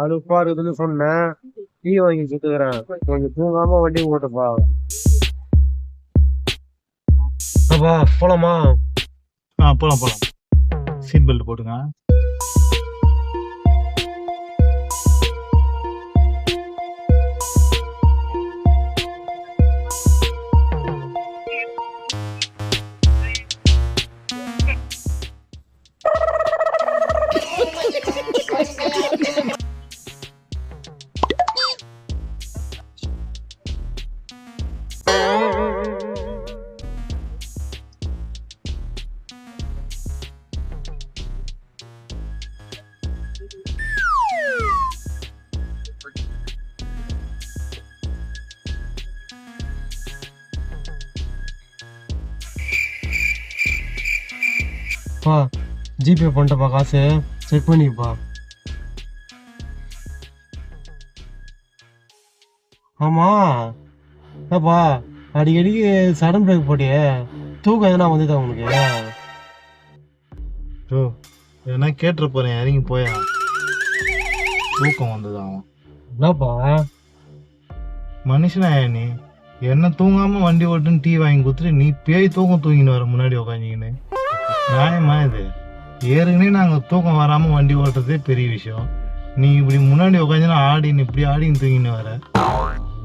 அழுப்பா இருக்குதுன்னு சொன்னேன். டீ வாங்கி சுத்துக்கிறேன். கொஞ்சம் தூங்காம வண்டி ஓட்டுப்பா. அப்பா போலாமா? போலாம் போலாம். சீட் பெல்ட் போட்டுங்க. ஜிபே பண்ணிட்டப்பா, காசு செக் பண்ணிப்பா. ஆமா ஏப்பா, அடிக்கடிக்கு சடன் பிரேக் போட்டியே, தூக்கம் எதனா வந்துதா உனக்கு? எதனா கேட்டுற போறேன், இறங்கி போயா. தூக்கம் வந்ததான். என்னப்பா மனுஷனா நீ? என்ன தூங்காம வண்டி ஓட்டுன்னு டீ வாங்கி கொடுத்துட்டு நீ பேய் தூக்கம் தூங்கின்னு வர முன்னாடி உக்காஞ்சிக்கின்னு. நியாயமா இது? ஏற்கனவே நாங்கள் தூக்கம் வராமல் வண்டி ஓட்டுறதே பெரிய விஷயம். நீ இப்படி முன்னாடி உட்காந்துன்னா ஆடின்னு இப்படி ஆடின்னு தூங்கின்னு வர.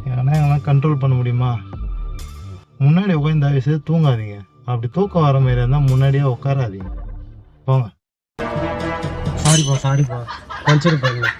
ஏன்னா எங்களாம் கண்ட்ரோல் பண்ண முடியுமா? முன்னாடி உட்காந்து தயவு செய்து தூங்காதீங்க. அப்படி தூக்கம் வர மாதிரி இருந்தால் முன்னாடியே உட்காராதீங்க. போங்க. சாரிப்பா மன்னிச்சிரு பாருங்க.